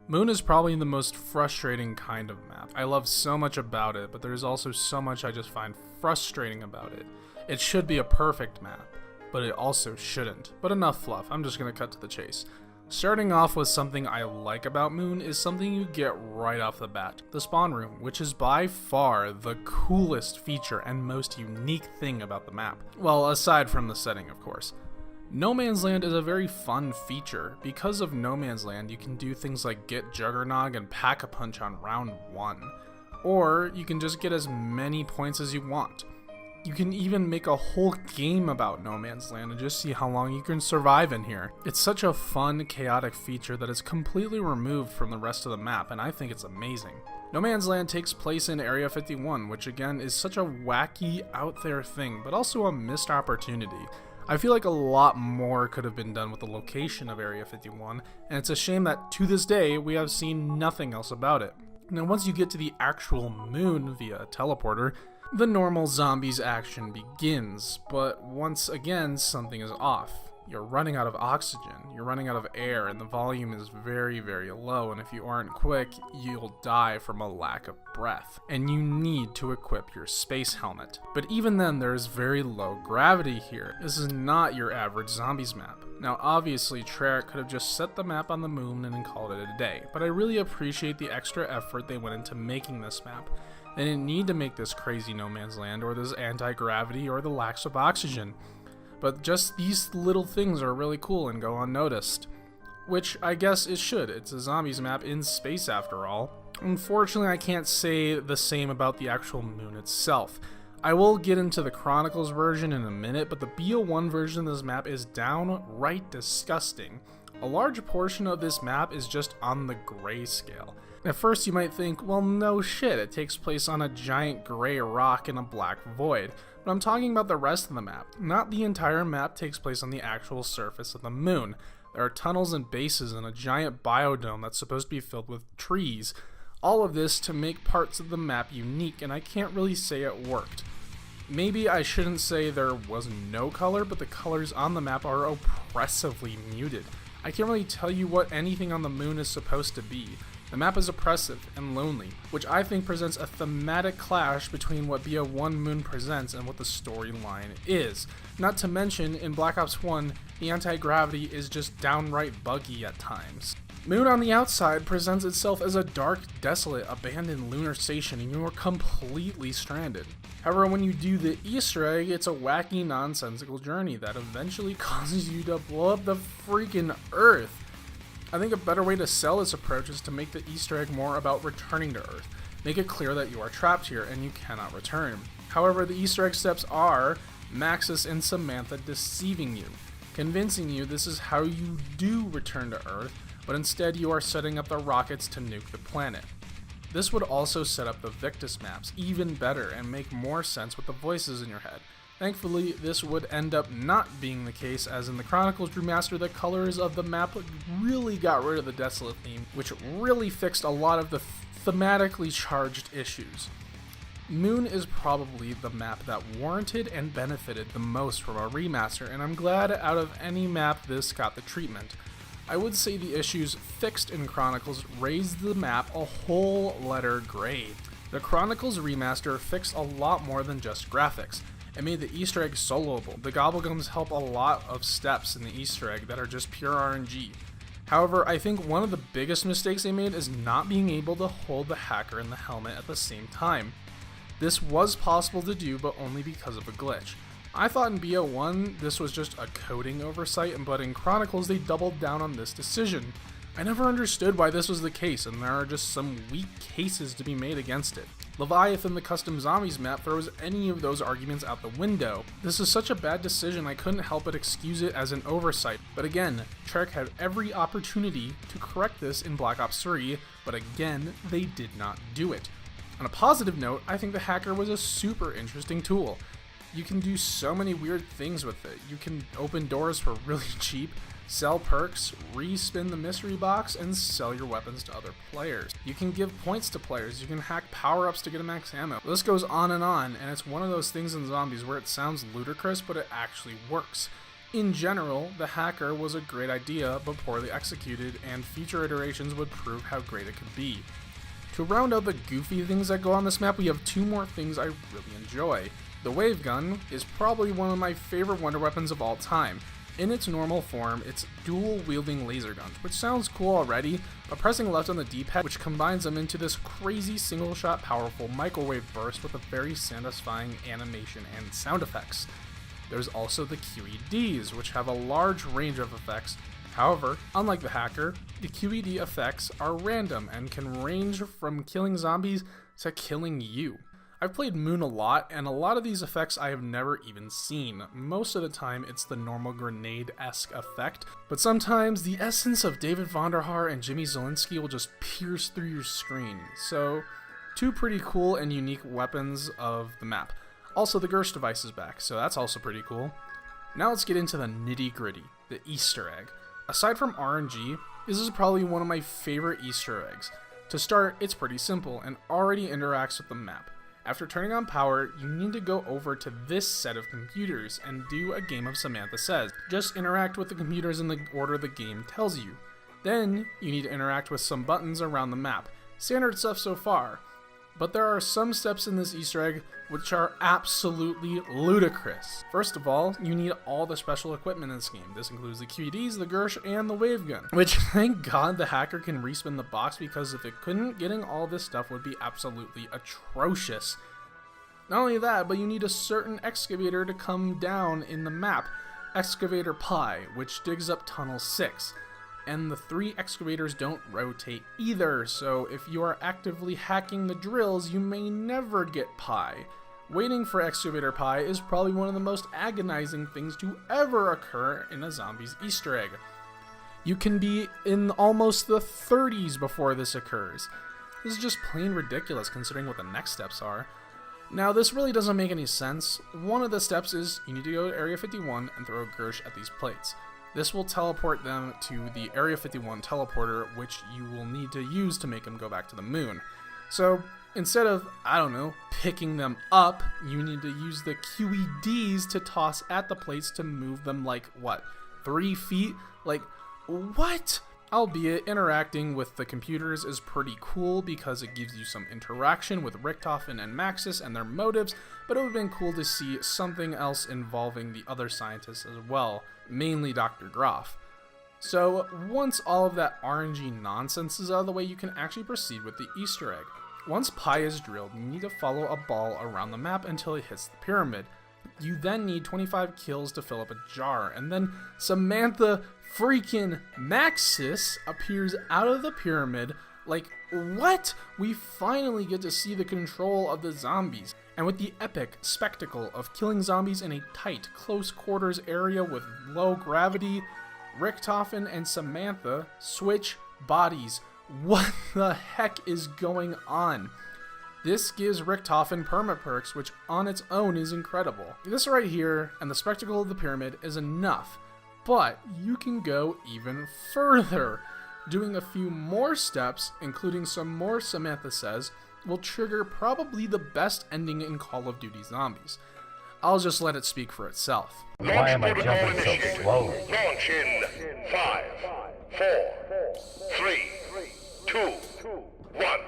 Moon is probably the most frustrating kind of map. I love so much about it, but there's also so much I just find frustrating about it. It should be a perfect map, but it also shouldn't. But enough fluff, I'm just gonna cut to the chase. Starting off with something I like about Moon is something you get right off the bat. The spawn room, which is by far the coolest feature and most unique thing about the map. Well, aside from the setting, of course. No Man's Land is a very fun feature. Because of No Man's Land, you can do things like get Juggernog and Pack-a-Punch on round 1. Or you can just get as many points as you want. You can even make a whole game about No Man's Land and just see how long you can survive in here. It's such a fun, chaotic feature that is completely removed from the rest of the map, and I think it's amazing. No Man's Land takes place in Area 51, which again is such a wacky, out there thing, but also a missed opportunity. I feel like a lot more could have been done with the location of Area 51, and it's a shame that to this day we have seen nothing else about it. Now once you get to the actual moon via a teleporter, the normal zombies action begins, but once again something is off. You're running out of oxygen, you're running out of air, and the volume is very, very low, and if you aren't quick, you'll die from a lack of breath. And you need to equip your space helmet. But even then, there is very low gravity here. This is not your average zombies map. Now obviously, Treyarch could have just set the map on the moon and then called it a day, but I really appreciate the extra effort they went into making this map. They didn't need to make this crazy No Man's Land, or this anti-gravity, or the lack of oxygen. But just these little things are really cool and go unnoticed. Which I guess it should. It's a zombies map in space after all. Unfortunately, I can't say the same about the actual moon itself. I will get into the Chronicles version in a minute, but the BO1 version of this map is downright disgusting. A large portion of this map is just on the grayscale. At first you might think, well no shit, it takes place on a giant gray rock in a black void. But I'm talking about the rest of the map. Not the entire map takes place on the actual surface of the moon. There are tunnels and bases and a giant biodome that's supposed to be filled with trees. All of this to make parts of the map unique, and I can't really say it worked. Maybe I shouldn't say there was no color, but the colors on the map are oppressively muted. I can't really tell you what anything on the moon is supposed to be. The map is oppressive and lonely, which I think presents a thematic clash between what BO1 Moon presents and what the storyline is. Not to mention, in Black Ops 1, the anti-gravity is just downright buggy at times. Moon on the outside presents itself as a dark, desolate, abandoned lunar station, and you are completely stranded. However, when you do the Easter egg, it's a wacky, nonsensical journey that eventually causes you to blow up the freaking Earth. I think a better way to sell this approach is to make the Easter egg more about returning to Earth. Make it clear that you are trapped here and you cannot return. However, the Easter egg steps are Maxis and Samantha deceiving you, convincing you this is how you do return to Earth, but instead you are setting up the rockets to nuke the planet. This would also set up the Victus maps even better and make more sense with the voices in your head. Thankfully, this would end up not being the case, as in the Chronicles remaster, the colors of the map really got rid of the desolate theme, which really fixed a lot of the thematically charged issues. Moon is probably the map that warranted and benefited the most from a remaster, and I'm glad out of any map this got the treatment. I would say the issues fixed in Chronicles raised the map a whole letter grade. The Chronicles remaster fixed a lot more than just graphics. It made the Easter egg soloable. The Gobblegums help a lot of steps in the Easter egg that are just pure RNG. However, I think one of the biggest mistakes they made is not being able to hold the hacker and the helmet at the same time. This was possible to do, but only because of a glitch. I thought in BO1 this was just a coding oversight, but in Chronicles they doubled down on this decision. I never understood why this was the case, and there are just some weak cases to be made against it. Leviathan, the custom zombies map, throws any of those arguments out the window. This is such a bad decision I couldn't help but excuse it as an oversight, but again, Treyarch had every opportunity to correct this in Black Ops 3, but again, they did not do it. On a positive note, I think the hacker was a super interesting tool. You can do so many weird things with it. You can open doors for really cheap, sell perks, respin the mystery box, and sell your weapons to other players. You can give points to players, you can hack power-ups to get a max ammo. The list goes on, and it's one of those things in zombies where it sounds ludicrous, but it actually works. In general, the hacker was a great idea, but poorly executed, and future iterations would prove how great it could be. To round out the goofy things that go on this map, we have two more things I really enjoy. The wave gun is probably one of my favorite wonder weapons of all time. In its normal form, it's dual-wielding laser guns, which sounds cool already, but pressing left on the D-pad, which combines them into this crazy single-shot powerful microwave burst with a very satisfying animation and sound effects. There's also the QEDs, which have a large range of effects. However, unlike the hacker, the QED effects are random and can range from killing zombies to killing you. I've played Moon a lot, and a lot of these effects I have never even seen. Most of the time, it's the normal grenade-esque effect, but sometimes the essence of David Vonderhaar and Jimmy Zielinski will just pierce through your screen. So, two pretty cool and unique weapons of the map. Also, the Gersh device is back, so that's also pretty cool. Now let's get into the nitty-gritty, the Easter egg. Aside from RNG, this is probably one of my favorite Easter eggs. To start, it's pretty simple and already interacts with the map. After turning on power, you need to go over to this set of computers and do a game of Samantha Says. Just interact with the computers in the order the game tells you. Then, you need to interact with some buttons around the map. Standard stuff so far. But there are some steps in this Easter egg which are absolutely ludicrous. First of all, you need all the special equipment in this game. This includes the QEDs, the Gersh, and the wave gun. Which, thank God the hacker can respin the box, because if it couldn't, getting all this stuff would be absolutely atrocious. Not only that, but you need a certain excavator to come down in the map. Excavator Pi, which digs up Tunnel 6. And the 3 excavators don't rotate either, so if you are actively hacking the drills, you may never get Pi. Waiting for Excavator Pi is probably one of the most agonizing things to ever occur in a zombie's Easter egg. You can be in almost the 30s before this occurs. This is just plain ridiculous considering what the next steps are. Now, this really doesn't make any sense. One of the steps is you need to go to Area 51 and throw a Gersh at these plates. This will teleport them to the Area 51 teleporter, which you will need to use to make them go back to the moon. So, instead of, I don't know, picking them up, you need to use the QEDs to toss at the plates to move them like, what, 3 feet? Like, what? Albeit, interacting with the computers is pretty cool because it gives you some interaction with Richtofen and Maxis and their motives, but it would have been cool to see something else involving the other scientists as well, mainly Dr. Groff. So, once all of that RNG nonsense is out of the way, you can actually proceed with the Easter egg. Once Pi is drilled, you need to follow a ball around the map until it hits the pyramid. You then need 25 kills to fill up a jar, and then Samantha freaking Maxis appears out of the pyramid. Like, what? We finally get to see the control of the zombies. And with the epic spectacle of killing zombies in a tight, close quarters area with low gravity, Richtofen and Samantha switch bodies. What the heck is going on? This gives Richtofen perma-perks, which on its own is incredible. This right here and the spectacle of the pyramid is enough, but you can go even further. Doing a few more steps, including some more Samantha Says, will trigger probably the best ending in Call of Duty Zombies. I'll just let it speak for itself. Why am I jumping so slow? Launch in 5, 4, 3, 2, 1.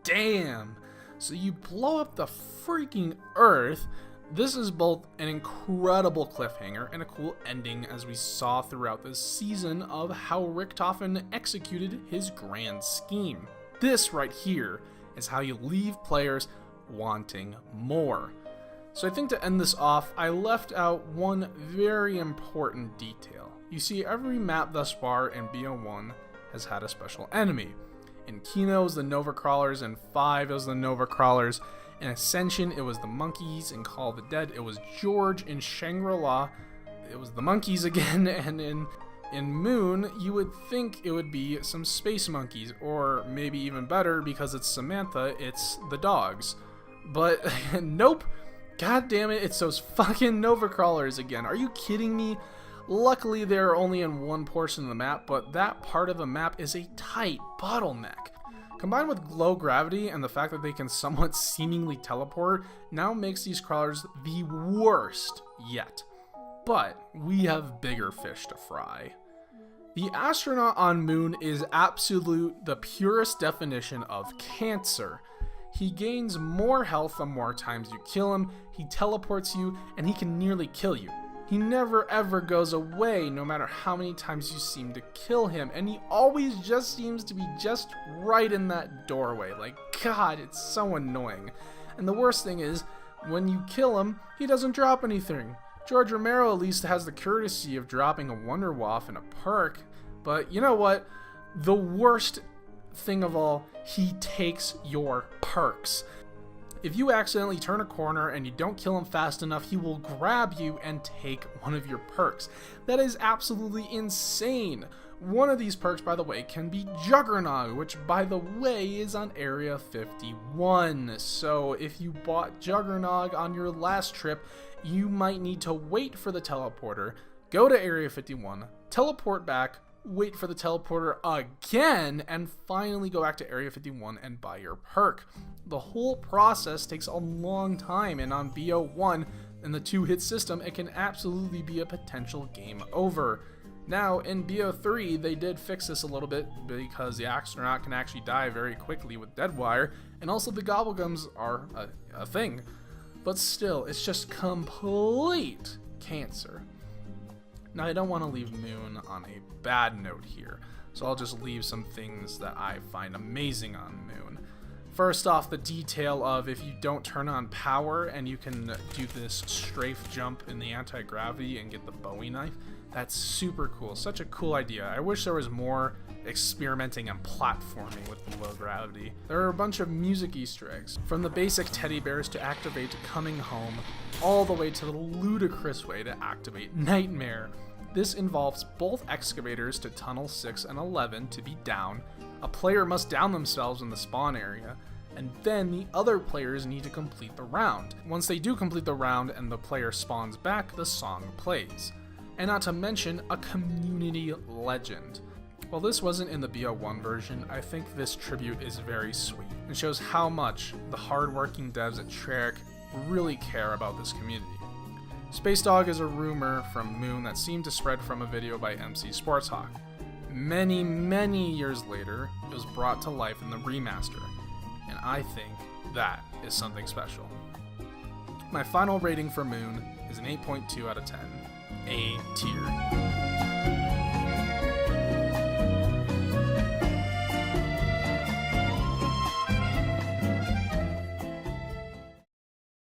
damn. So you blow up the freaking Earth. This is both an incredible cliffhanger and a cool ending, as we saw throughout this season of how Richtofen executed his grand scheme. This right here is how you leave players wanting more. So I think to end this off, I left out one very important detail. You see, every map thus far in BO1 has had a special enemy. In Kino, it was the Nova Crawlers. In 5, it was the Nova Crawlers. In Ascension, it was the Monkeys. In Call of the Dead, it was George. In Shangri-La, it was the Monkeys again. And in Moon, you would think it would be some Space Monkeys. Or maybe even better, because it's Samantha, it's the dogs. But nope. God damn it, it's those fucking Nova Crawlers again. Are you kidding me? Luckily, they're only in one portion of the map, but that part of the map is a tight bottleneck. Combined with low gravity and the fact that they can somewhat seemingly teleport, now makes these crawlers the worst yet. But we have bigger fish to fry. The astronaut on Moon is the purest definition of cancer. He gains more health the more times you kill him, he teleports you, and he can nearly kill you. He never ever goes away, no matter how many times you seem to kill him, and he always just seems to be just right in that doorway. Like, God, it's so annoying. And the worst thing is, when you kill him, he doesn't drop anything. George Romero at least has the courtesy of dropping a Wonder Waff and a perk, but you know what? The worst thing of all, he takes your perks. If you accidentally turn a corner and you don't kill him fast enough, he will grab you and take one of your perks. That is absolutely insane. One of these perks, by the way, can be Juggernog, which, by the way, is on Area 51. So if you bought Juggernog on your last trip, you might need to wait for the teleporter, go to Area 51, teleport back, wait for the teleporter again, and finally go back to Area 51 and buy your perk. The whole process takes a long time, and on BO1 in the 2-hit system, it can absolutely be a potential game over. Now, in BO3, they did fix this a little bit because the astronaut can actually die very quickly with Deadwire, and also the Gobblegums are a thing. But still, it's just complete cancer. Now, I don't want to leave Moon on a bad note here, so I'll just leave some things that I find amazing on Moon. First off, the detail of if you don't turn on power and you can do this strafe jump in the anti-gravity and get the Bowie knife, that's super cool. Such a cool idea. I wish there was more experimenting and platforming with the low gravity. There are a bunch of music Easter eggs, from the basic teddy bears to activate Coming Home, all the way to the ludicrous way to activate Nightmare. This involves both excavators to tunnel 6 and 11 to be down. A player must down themselves in the spawn area, and then the other players need to complete the round. Once they do complete the round and the player spawns back, the song plays. And not to mention a community legend. While this wasn't in the BO1 version, I think this tribute is very sweet and shows how much the hardworking devs at Treyarch really care about this community. Space Dog is a rumor from Moon that seemed to spread from a video by MC Sportshawk. Many years later, it was brought to life in the remaster, and I think that is something special. My final rating for Moon is an 8.2 out of 10, A tier.